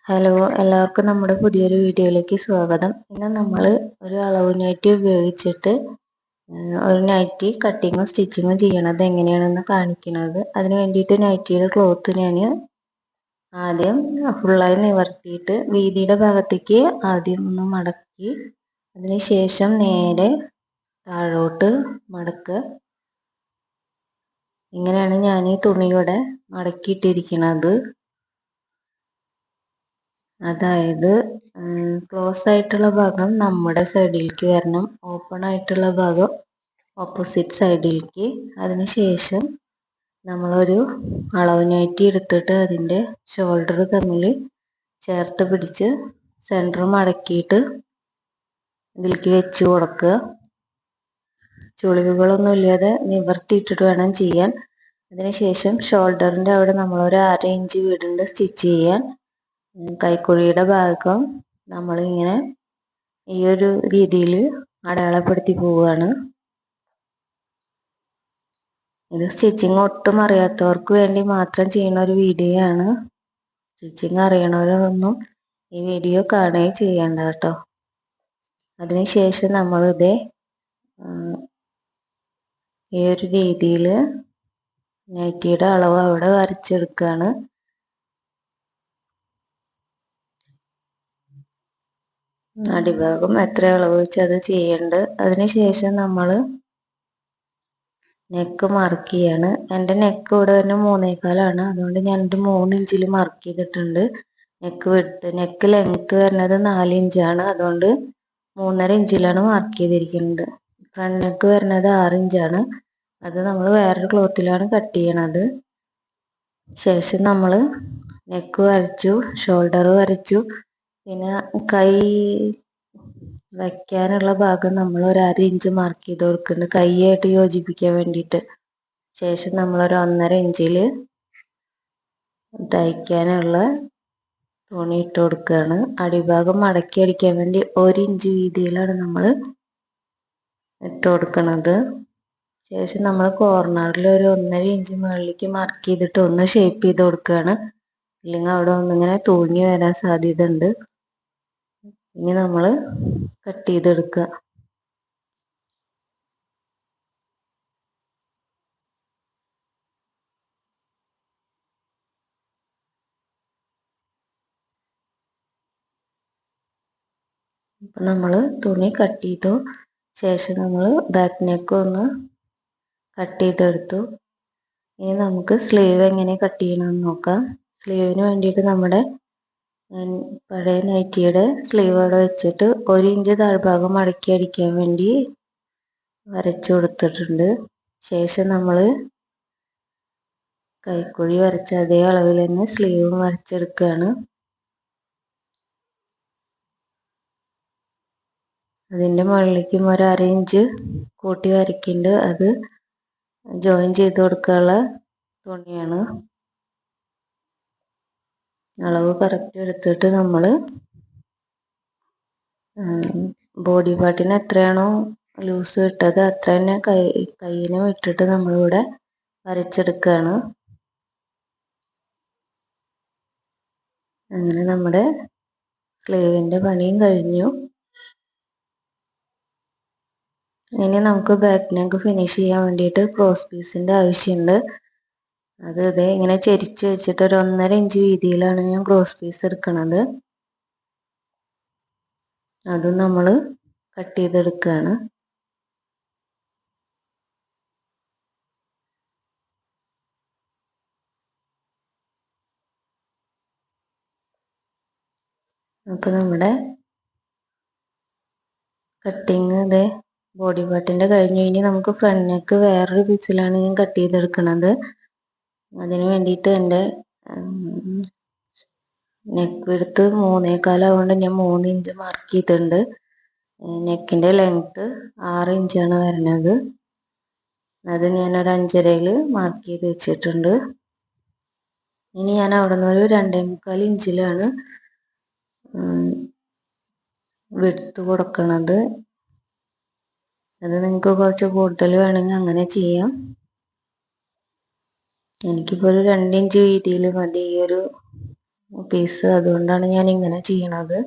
Hello, എല്ലാവർക്കും നമ്മുടെ പുതിയൊരു വീഡിയോയിലേക്ക് സ്വാഗതം. ഇന്ന് നമ്മൾ ഒരു അളവ് നൈറ്റി ഉപയോഗിച്ചിട്ട് ഒരു നൈറ്റി കട്ടിങ്ങും സ്റ്റിച്ചിങ്ങും ചെയ്യണത് എങ്ങനെയാണെന്ന് കാണിക്കുന്നത്. അതിന് വേണ്ടിയിട്ട് നൈറ്റിയുടെ ക്ലോത്ത് ഞാൻ ആദ്യം ഫുള്ളായി നിവർത്തിയിട്ട് വീതിയുടെ ഭാഗത്തേക്ക് ആദ്യം ഒന്ന് മടക്കി, അതിനുശേഷം നേരെ താഴോട്ട് മടക്കുക. ഇങ്ങനെയാണ് ഞാൻ ഈ തുണിയുടെ മടക്കിയിട്ടിരിക്കുന്നത്. അതായത് ക്ലോസ് ആയിട്ടുള്ള ഭാഗം നമ്മുടെ സൈഡിലേക്ക് വരണം, ഓപ്പൺ ആയിട്ടുള്ള ഭാഗം ഓപ്പോസിറ്റ് സൈഡിലേക്ക്. അതിനുശേഷം നമ്മളൊരു അളവ് നൈറ്റി എടുത്തിട്ട് അതിൻ്റെ ഷോൾഡർ തമ്മിൽ ചേർത്ത് പിടിച്ച് സെൻറ്റർ മടക്കിയിട്ട് ഇതിലേക്ക് വെച്ച് കൊടുക്കുക. ചുളിവുകളൊന്നും ഇല്ലാതെ നിവർത്തിയിട്ടിട്ട് വേണം ചെയ്യാൻ. അതിനുശേഷം ഷോൾഡറിൻ്റെ അവിടെ നമ്മളൊരു 1/2 ഇഞ്ച് വിടുന്നുണ്ട് സ്റ്റിച്ച് ചെയ്യാൻ. കൈക്കുഴിയുടെ ഭാഗം നമ്മളിങ്ങനെ ഈ ഒരു രീതിയിൽ അടയാളപ്പെടുത്തി പോവുകയാണ്. ഇത് സ്റ്റിച്ചിങ് ഒട്ടും അറിയാത്തവർക്ക് വേണ്ടി മാത്രം ചെയ്യുന്ന ഒരു വീഡിയോ ആണ്. സ്റ്റിച്ചിങ് അറിയണവരൊന്നും ഈ വീഡിയോ കാണുകയും ചെയ്യേണ്ട കേട്ടോ. അതിനുശേഷം നമ്മളിത് ഈ ഒരു രീതിയിൽ നൈറ്റിയുടെ അളവ് അവിടെ വരച്ചെടുക്കുകയാണ്. അടിഭാഗം എത്ര അളവ് വെച്ച് അത് ചെയ്യേണ്ടത്. അതിനുശേഷം നമ്മൾ നെക്ക് മാർക്ക് ചെയ്യാണ്. എൻ്റെ നെക്ക് ഇവിടെ തന്നെ 3.25 അതുകൊണ്ട് ഞാൻ 3 ഇഞ്ചിൽ മാർക്ക് ചെയ്തിട്ടുണ്ട്. നെക്ക് ലെങ്ത്ത് വരുന്നത് 4 ഇഞ്ചാണ്, അതുകൊണ്ട് 3.5 ഇഞ്ചിലാണ് മാർക്ക് ചെയ്തിരിക്കുന്നത്. ഫ്രണ്ട് നെക്ക് വരുന്നത് 6 ഇഞ്ചാണ്, അത് നമ്മൾ വേറൊരു ക്ലോത്തിലാണ് കട്ട് ചെയ്യണത്. ശേഷം നമ്മൾ നെക്ക് വരച്ചു, ഷോൾഡർ വരച്ചു, പിന്നെ കൈ വയ്ക്കാനുള്ള ഭാഗം നമ്മൾ ഒരു 1/2 ഇഞ്ച് മാർക്ക് ചെയ്ത് കൊടുക്കുന്നുണ്ട് കൈയായിട്ട് യോജിപ്പിക്കാൻ വേണ്ടിയിട്ട്. ശേഷം നമ്മളൊരു 1.5 ഇഞ്ചിൽ തയ്ക്കാനുള്ള തുണി ഇട്ട് കൊടുക്കുകയാണ്. അടിഭാഗം മടക്കി അടിക്കാൻ വേണ്ടി 1 ഇഞ്ച് വീതിയിലാണ് നമ്മൾ ഇട്ട് കൊടുക്കുന്നത്. ശേഷം നമ്മൾ കോർണറിൽ ഒരു 1.5 ഇഞ്ച് മുകളിലേക്ക് മാർക്ക് ചെയ്തിട്ട് ഒന്ന് ഷേപ്പ് ചെയ്ത് കൊടുക്കുകയാണ്. ഇല്ലെങ്കിൽ അവിടെ ഒന്നിങ്ങനെ തൂങ്ങി വരാൻ സാധ്യത ഉണ്ട്. ഇനി നമ്മൾ കട്ട് ചെയ്തെടുക്കുക. അപ്പം നമ്മൾ തുണി കട്ട് ചെയ്തു. ശേഷം നമ്മൾ ബാക്ക് നെക്ക് ഒന്ന് കട്ട് ചെയ്തെടുത്തു. ഇനി നമുക്ക് സ്ലീവ് എങ്ങനെ കട്ട് ചെയ്യണമെന്ന് നോക്കാം. സ്ലീവിന് വേണ്ടിയിട്ട് നമ്മുടെ പഴയ നൈറ്റിയുടെ സ്ലീവ് അവിടെ വെച്ചിട്ട് 1 ഇഞ്ച് താഴ്ഭാഗം മടക്കി അടിക്കാൻ വേണ്ടി വരച്ചു കൊടുത്തിട്ടുണ്ട്. ശേഷം നമ്മൾ കൈക്കുഴി വരച്ച അതേ അളവിൽ തന്നെ സ്ലീവും വരച്ചെടുക്കുകയാണ്. അതിൻ്റെ മുകളിലേക്കും ഒരു 1/2 ഇഞ്ച് കൂട്ടി വരയ്ക്കുന്നുണ്ട്, അത് ജോയിൻ ചെയ്ത് കൊടുക്കാനുള്ള തുണിയാണ്. അളവ് കറക്റ്റ് എടുത്തിട്ട് നമ്മൾ ബോഡി പാർട്ടിന് എത്രയാണോ ലൂസ് ഇട്ടത് അത്ര തന്നെ കയ്യിന് ഇട്ടിട്ട് നമ്മളിവിടെ വരച്ചെടുക്കുകയാണ്. അങ്ങനെ നമ്മുടെ സ്ലീവിൻ്റെ പണിയും കഴിഞ്ഞു. ഇനി നമുക്ക് ബാക്ക് നെക്ക് ഫിനിഷ് ചെയ്യാൻ വേണ്ടിയിട്ട് ക്രോസ് പീസിൻ്റെ ആവശ്യമുണ്ട്. അത് ഇതേ ഇങ്ങനെ ചെരിച്ച് വെച്ചിട്ട് ഒരു 1.5 ഇഞ്ച് വീതിയിലാണ് ഞാൻ ക്രോസ് പീസ് എടുക്കുന്നത്. അതും നമ്മൾ കട്ട് ചെയ്തെടുക്കുകയാണ്. അപ്പോൾ നമ്മുടെ കട്ടിങ് ഇതേ ബോഡി പാർട്ടിൻ്റെ കഴിഞ്ഞു. ഇനി നമുക്ക് ഫ്രണ്ട് നെക്ക് വേറൊരു പീസിലാണ് ഞാൻ കട്ട് ചെയ്തെടുക്കുന്നത്. അതിന് വേണ്ടിയിട്ട് എൻ്റെ നെക്ക് വിഡ്ത്ത് 3.25 ആയതുകൊണ്ട് ഞാൻ 3 ഇഞ്ച് മാർക്ക് ചെയ്തിട്ടുണ്ട്. നെക്കിൻ്റെ ലെങ്ത്ത് 6 ഇഞ്ചാണ് വരുന്നത്, അത് ഞാനൊരു 5.5-ൽ മാർക്ക് ചെയ്ത് വെച്ചിട്ടുണ്ട്. ഇനി ഞാൻ അവിടെ നിന്ന് ഒരു 2.25 ഇഞ്ചിലാണ് വിഡ്ത്ത് കൊടുക്കുന്നത്. അത് നിങ്ങൾക്ക് കുറച്ച് കൂടുതൽ വേണമെങ്കിൽ അങ്ങനെ ചെയ്യാം. എനിക്കിപ്പോൾ ഒരു 2 ഇഞ്ച് വീതിയിൽ മതി ഈ ഒരു പീസ്, അതുകൊണ്ടാണ് ഞാൻ ഇങ്ങനെ ചെയ്യണത്.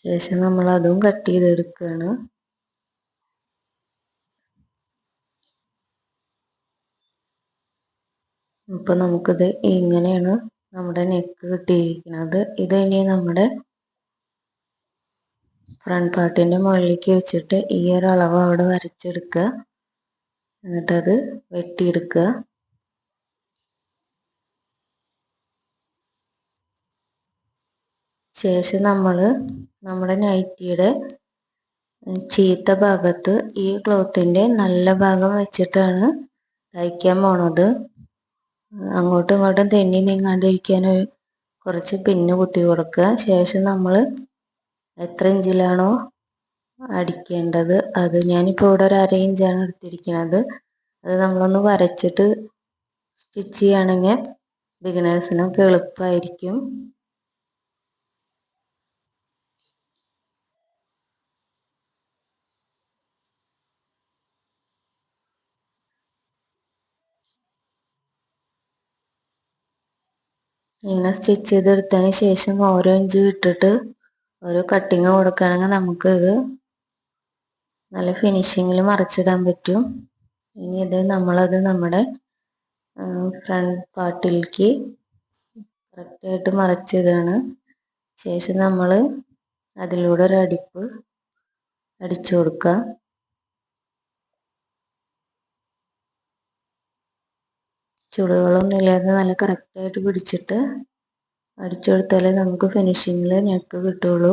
ശേഷം നമ്മൾ അതും കട്ട് ചെയ്തെടുക്കുകയാണ്. ഇപ്പൊ നമുക്കിത് ഇങ്ങനെയാണ് നമ്മുടെ നെക്ക് കിട്ടിയിരിക്കുന്നത്. ഇത് ഇനി നമ്മുടെ ഫ്രണ്ട് പാർട്ടിന്റെ മുകളിലേക്ക് വെച്ചിട്ട് ഈ ഒരു അളവ് അവിടെ വരച്ചെടുക്കുക. എന്നിട്ടത് വെട്ടിയെടുക്കുക. ശേഷം നമ്മൾ നമ്മുടെ നൈറ്റിയുടെ ചീത്ത ഭാഗത്ത് ഈ ക്ലോത്തിന്റെ നല്ല ഭാഗം വെച്ചിട്ടാണ് തയ്ക്കാൻ പോണത്. അങ്ങോട്ടും ഇങ്ങോട്ടും തെന്നി നീങ്ങാണ്ടിരിക്കാൻ കുറച്ച് പിന്ന് കുത്തി കൊടുക്കുക. ശേഷം നമ്മൾ എത്ര ഇഞ്ചിലാണോ അടിക്കേണ്ടത് അത്, ഞാനിപ്പോൾ ഇവിടെ ഒരു 1/2 ഇഞ്ചാണ് എടുത്തിരിക്കുന്നത്. അത് നമ്മളൊന്ന് വരച്ചിട്ട് സ്റ്റിച്ച് ചെയ്യുകയാണെങ്കിൽ ബിഗിനേഴ്സിനൊക്കെ എളുപ്പമായിരിക്കും. ഇങ്ങനെ സ്റ്റിച്ച് ചെയ്തെടുത്തതിന് ശേഷം ഓരോ ഇഞ്ച് വിട്ടിട്ട് ഓരോ കട്ടിങ് കൊടുക്കുകയാണെങ്കിൽ നമുക്കിത് നല്ല ഫിനിഷിങ്ങിൽ മറിച്ചിടാൻ പറ്റും. ഇനി ഇത് നമ്മളത് നമ്മുടെ ഫ്രണ്ട് പാർട്ടിലേക്ക് കറക്റ്റായിട്ട് മറിച്ചിടാണ്. ശേഷം നമ്മൾ അതിലൂടെ ഒരു അടിപ്പ് അടിച്ചു കൊടുക്കുക. ചുളിവുകളൊന്നും ഇല്ലാതെ നല്ല കറക്റ്റായിട്ട് പിടിച്ചിട്ട് അടിച്ചു കൊടുത്താലേ നമുക്ക് ഫിനിഷിങ്ങിൽ നെക്ക് കിട്ടുള്ളൂ.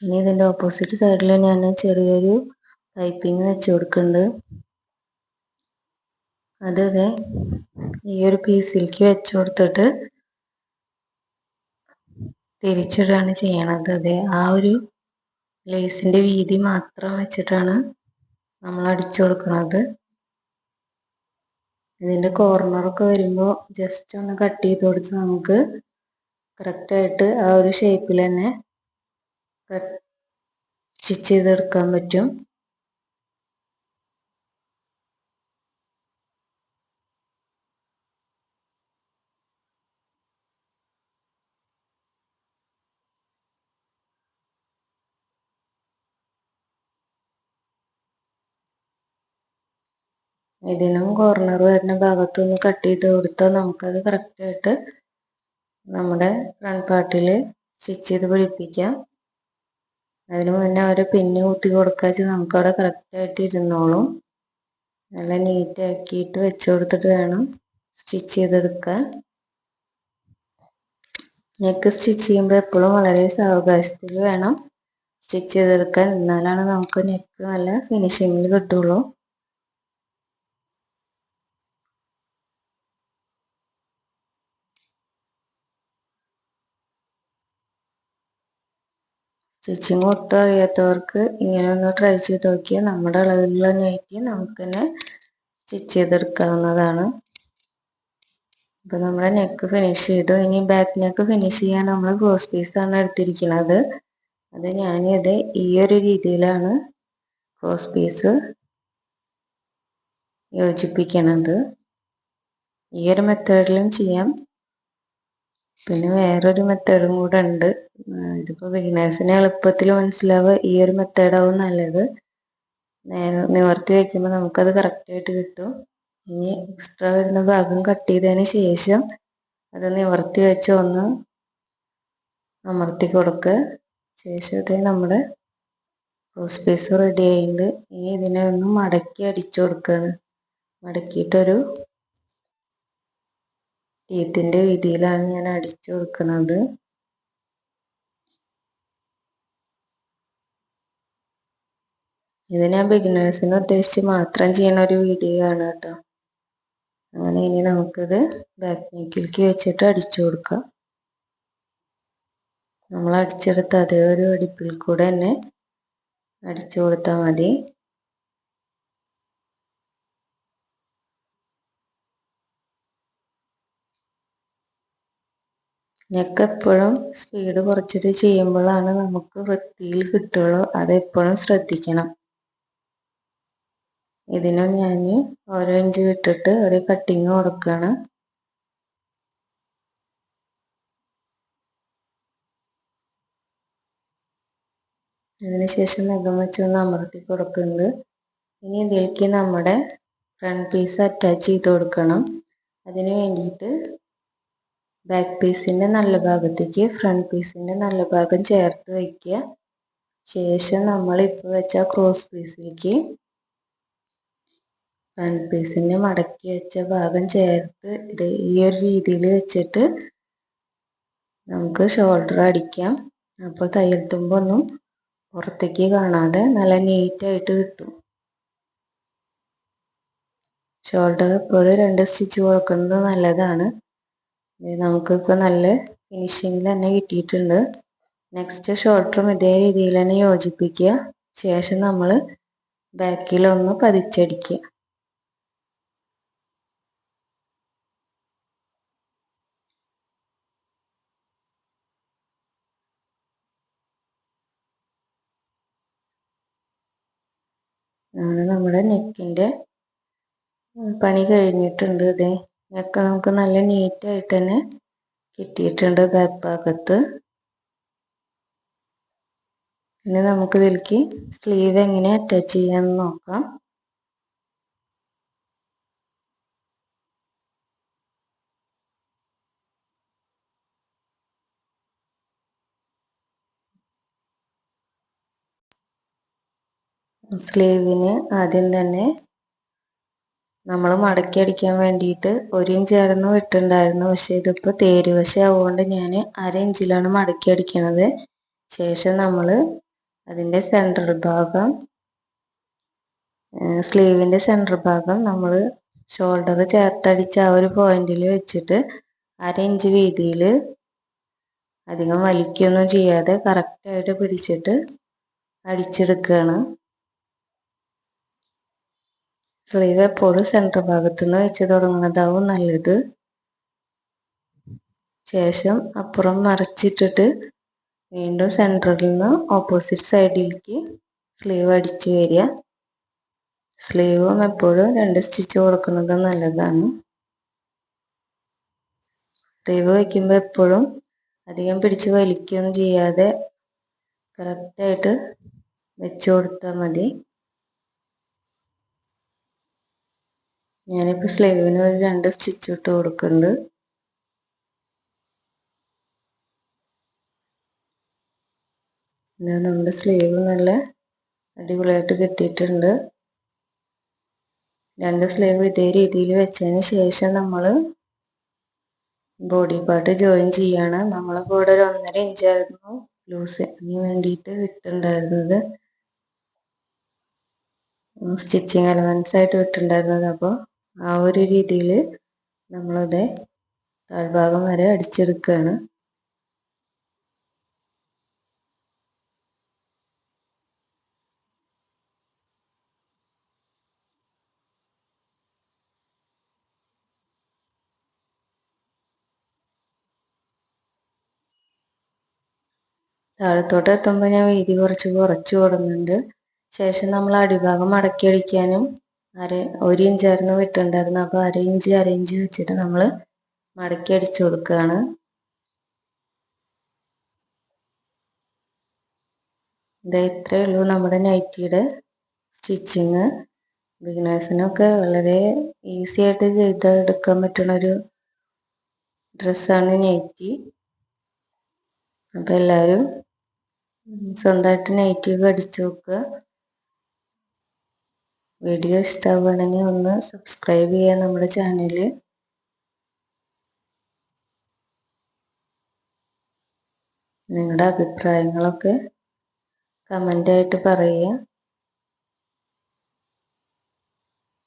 ഇനി ഇതിൻ്റെ ഓപ്പോസിറ്റ് സൈഡിൽ ഞാൻ ചെറിയൊരു പൈപ്പിംഗ് വെച്ച് കൊടുക്കുന്നുണ്ട്. അത് ഈ ഒരു പീസിലേക്ക് വെച്ച് കൊടുത്തിട്ട് തിരിച്ചിടുകയാണ് ചെയ്യണത്. ആ ഒരു ലേസിൻ്റെ വീതി മാത്രം വെച്ചിട്ടാണ് നമ്മൾ അടിച്ചു കൊടുക്കുന്നത്. ഇതിൻ്റെ കോർണറൊക്കെ വരുമ്പോൾ ജസ്റ്റ് ഒന്ന് കട്ട് ചെയ്ത് കൊടുത്ത് നമുക്ക് കറക്റ്റായിട്ട് ആ ഒരു ഷേപ്പിൽ തന്നെ സ്റ്റിച്ച് ചെയ്തെടുക്കാൻ പറ്റും. ഇതിനും കോർണർ വരുന്ന ഭാഗത്തൊന്ന് കട്ട് ചെയ്ത് കൊടുത്താൽ നമുക്കത് കറക്റ്റായിട്ട് നമ്മുടെ ഫ്രണ്ട് പാർട്ടിൽ സ്റ്റിച്ച് ചെയ്ത് പിടിപ്പിക്കാം. അതിന് മുന്നേ ഒരു പിന്ന് കുത്തി കൊടുക്കാച്ച് നമുക്കവിടെ കറക്റ്റായിട്ട് ഇരുന്നോളും. നല്ല നീറ്റാക്കിയിട്ട് വെച്ച് കൊടുത്തിട്ട് വേണം സ്റ്റിച്ച് ചെയ്തെടുക്കാൻ. നെക്ക് സ്റ്റിച്ച് ചെയ്യുമ്പോൾ എപ്പോഴും വളരെ സാവകാശത്തിൽ വേണം സ്റ്റിച്ച് ചെയ്തെടുക്കാൻ. എന്നാലാണ് നമുക്ക് നെക്ക് നല്ല ഫിനിഷിങ്ങിൽ കിട്ടുള്ളൂ. സ്റ്റിച്ചിങ് ഒട്ടും അറിയാത്തവർക്ക് ഇങ്ങനെ ഒന്ന് ട്രൈ ചെയ്ത് നോക്കിയാൽ നമ്മുടെ അളവിലുള്ള നൈറ്റി നമുക്ക് തന്നെ സ്റ്റിച്ച് ചെയ്തെടുക്കാവുന്നതാണ്. അപ്പോൾ നമ്മുടെ നെക്ക് ഫിനിഷ് ചെയ്തു. ഇനി ബാക്ക് നെക്ക് ഫിനിഷ് ചെയ്യാൻ നമ്മൾ ക്രോസ് പീസാണ് എടുത്തിരിക്കുന്നത്. അത് ഞാനിത് ഈ ഒരു രീതിയിലാണ് ക്രോസ് പീസ് യോജിപ്പിക്കണത്. ഈ ഒരു മെത്തേഡിലും ചെയ്യാം. പിന്നെ വേറൊരു മെത്തേഡും കൂടെ ഉണ്ട്. ഇതിപ്പോൾ ബിഗിനേഴ്സിന് എളുപ്പത്തിൽ മനസ്സിലാവുക ഈ ഒരു മെത്തേഡാവും നല്ലത്. നിവർത്തി വയ്ക്കുമ്പോൾ നമുക്കത് കറക്റ്റായിട്ട് കിട്ടും. ഇനി എക്സ്ട്രാ വരുന്ന ഭാഗം കട്ട് ചെയ്തതിന് ശേഷം അത് നിവർത്തി വെച്ച് ഒന്ന് അമർത്തി കൊടുക്കുക. ശേഷം നമ്മുടെ ക്രോസ് പീസ് റെഡി ആയിട്ടുണ്ട്. ഇനി ഇതിനെ ഒന്ന് മടക്കി അടിച്ചു കൊടുക്കുകയാണ്. മടക്കിയിട്ടൊരു ടീത്തിൻ്റെ വീതിയിലാണ് ഞാൻ അടിച്ചു കൊടുക്കുന്നത്. ഇത് ഞാൻ ബിഗിനേഴ്സിനെ ഉദ്ദേശിച്ച് മാത്രം ചെയ്യുന്ന ഒരു വീഡിയോ ആണ് കേട്ടോ. അങ്ങനെ ഇനി നമുക്കിത് ബാക്ക് നെക്കിലേക്ക് വെച്ചിട്ട് അടിച്ചു കൊടുക്കാം. നമ്മൾ അടിച്ചെടുത്ത അതേ ഒരു അടിപ്പിൽ കൂടെ തന്നെ അടിച്ചു കൊടുത്താൽ മതി. നെക്ക് എപ്പോഴും സ്പീഡ് കുറച്ചിട്ട് ചെയ്യുമ്പോഴാണ് നമുക്ക് വൃത്തിയിൽ കിട്ടുള്ളൂ. അതെപ്പോഴും ശ്രദ്ധിക്കണം. ഇതിനും ഞാൻ ഓരോ ഇഞ്ച് വിട്ടിട്ട് ഒരു കട്ടിങ് കൊടുക്കുകയാണ്. അതിനുശേഷം നഖം വെച്ചൊന്ന് അമർത്തി കൊടുക്കുന്നുണ്ട്. ഇനി ഇതിലേക്ക് നമ്മുടെ ഫ്രണ്ട് പീസ് അറ്റാച്ച് ചെയ്ത് കൊടുക്കണം. അതിന് വേണ്ടിയിട്ട് ബാക്ക് പീസിൻ്റെ നല്ല ഭാഗത്തേക്ക് ഫ്രണ്ട് പീസിൻ്റെ നല്ല ഭാഗം ചേർത്ത് വയ്ക്കുക. ശേഷം നമ്മൾ ഇപ്പോൾ വെച്ച ക്രോസ് പീസിലേക്ക് ഫ്രണ്ട് പീസിൻ്റെ മടക്കി വെച്ച ഭാഗം ചേർത്ത് ഇത് ഈ ഒരു രീതിയിൽ വെച്ചിട്ട് നമുക്ക് ഷോൾഡർ അടിക്കാം. അപ്പോൾ തയ്യൽ തുമ്പൊന്നും പുറത്തേക്ക് കാണാതെ നല്ല നീറ്റായിട്ട് കിട്ടും. ഷോൾഡർ എപ്പോഴും 2 സ്റ്റിച്ച് കൊടുക്കുന്നത് നല്ലതാണ്. നമുക്കിപ്പോൾ നല്ല ഫിനിഷിങ്ങിൽ തന്നെ കിട്ടിയിട്ടുണ്ട്. നെക്സ്റ്റ് ഷോൾഡറും ഇതേ രീതിയിൽ തന്നെ യോജിപ്പിക്കുക. ശേഷം നമ്മൾ ബാക്കിലൊന്ന് പതിച്ചടിക്കുക. അങ്ങനെ നമ്മുടെ നെക്കിൻ്റെ പണി കഴിഞ്ഞിട്ടുണ്ട്. ഇതേ നെക്ക് നമുക്ക് നല്ല നീറ്റായിട്ട് തന്നെ കിട്ടിയിട്ടുണ്ട് ബാക്ക് ഭാഗത്ത്. ഇനി നമുക്ക് ഇതിലേക്ക് സ്ലീവ് എങ്ങനെ അറ്റാച്ച് ചെയ്യാമെന്ന് നോക്കാം. സ്ലീവിന് ആദ്യം തന്നെ നമ്മൾ മടക്കി അടിക്കാൻ വേണ്ടിയിട്ട് 1 ഇഞ്ചായിരുന്നു വിട്ടുണ്ടായിരുന്നു. പക്ഷേ ഇതിപ്പോൾ തേരുവശം ആവുകൊണ്ട് ഞാൻ 1/2 ഇഞ്ചിലാണ് മടക്കി അടിക്കണത്. ശേഷം നമ്മൾ അതിൻ്റെ സെൻറ്റർ ഭാഗം സ്ലീവിൻ്റെ സെൻറ്റർ ഭാഗം നമ്മൾ ഷോൾഡർ ചേർത്തടിച്ച ആ ഒരു പോയിന്റിൽ വെച്ചിട്ട് 1/2 ഇഞ്ച് വീതിയിൽ അധികം വലിക്കുകയൊന്നും ചെയ്യാതെ കറക്റ്റായിട്ട് പിടിച്ചിട്ട് അടിച്ചെടുക്കുകയാണ്. സ്ലീവ് എപ്പോഴും സെൻറ്റർ ഭാഗത്തുനിന്ന് വെച്ച് തുടങ്ങുന്നതാവും നല്ലത്. ശേഷം അപ്പുറം മറിച്ചിട്ടിട്ട് വീണ്ടും സെൻറ്ററിൽ നിന്ന് ഓപ്പോസിറ്റ് സൈഡിലേക്ക് സ്ലീവ് അടിച്ച് വരിക. സ്ലീവും എപ്പോഴും 2 സ്റ്റിച്ച് കൊടുക്കുന്നത് നല്ലതാണ്. സ്ലീവ് വയ്ക്കുമ്പോൾ എപ്പോഴും അധികം പിടിച്ച് വലിക്കുകയൊന്നും ചെയ്യാതെ കറക്റ്റായിട്ട് വെച്ച് കൊടുത്താൽ മതി. ഞാനിപ്പോൾ സ്ലീവിന് ഒരു 2 സ്റ്റിച്ച് ഇട്ട് കൊടുക്കുന്നുണ്ട്. നമ്മുടെ സ്ലീവ് നല്ല അടിപൊളിയായിട്ട് കിട്ടിയിട്ടുണ്ട്. 2 സ്ലീവ് ഇതേ രീതിയിൽ വെച്ചതിന് ശേഷം നമ്മൾ ബോഡി പാർട്ട് ജോയിൻ ചെയ്യാണ്. നമ്മളിപ്പോൾ ഇവിടെ ഒരു 1.5 ഇഞ്ചായിരുന്നു ലൂസിന് വേണ്ടിയിട്ട് വിട്ടുണ്ടായിരുന്നത്, സ്റ്റിച്ചിങ് അലവൻസ് ആയിട്ട് വിട്ടുണ്ടായിരുന്നത്. അപ്പോൾ ആ ഒരു രീതിയിൽ നമ്മളത് താഴ്ഭാഗം വരെ അടിച്ചെടുക്കുകയാണ്. താഴത്തോട്ട് എത്തുമ്പോൾ ഞാൻ വീതി കുറച്ച് കൊടുക്കുന്നുണ്ട്. ശേഷം നമ്മൾ അടിഭാഗം മടക്കി അടിക്കാനും 1 ഇഞ്ചായിരുന്നു വിട്ടുണ്ടായിരുന്നത്. അപ്പോൾ 1/2 ഇഞ്ച് വെച്ചിട്ട് നമ്മൾ മടക്കി അടിച്ചു കൊടുക്കുകയാണ്. ഇത്രയേ ഉള്ളൂ നമ്മുടെ നൈറ്റിയുടെ സ്റ്റിച്ചിങ്. ബിഗിനേഴ്സിനൊക്കെ വളരെ ഈസി ആയിട്ട് ചെയ്തെടുക്കാൻ പറ്റുന്ന ഒരു ഡ്രസ്സാണ് നൈറ്റി. അപ്പോൾ എല്ലാവരും സ്വന്തമായിട്ട് നൈറ്റിയൊക്കെ അടിച്ചു നോക്കുക. വീഡിയോ ഇഷ്ടമാവുകയാണെങ്കിൽ ഒന്ന് സബ്സ്ക്രൈബ് ചെയ്യുക നമ്മുടെ ചാനൽ. നിങ്ങളുടെ അഭിപ്രായങ്ങളൊക്കെ കമൻ്റായിട്ട് പറയുക.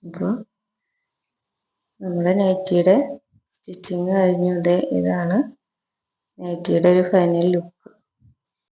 അപ്പോൾ നമ്മുടെ നൈറ്റിയുടെ സ്റ്റിച്ചിങ് കഴിഞ്ഞു. ഇതാണ് നൈറ്റിയുടെ ഒരു ഫൈനൽ ലുക്ക്.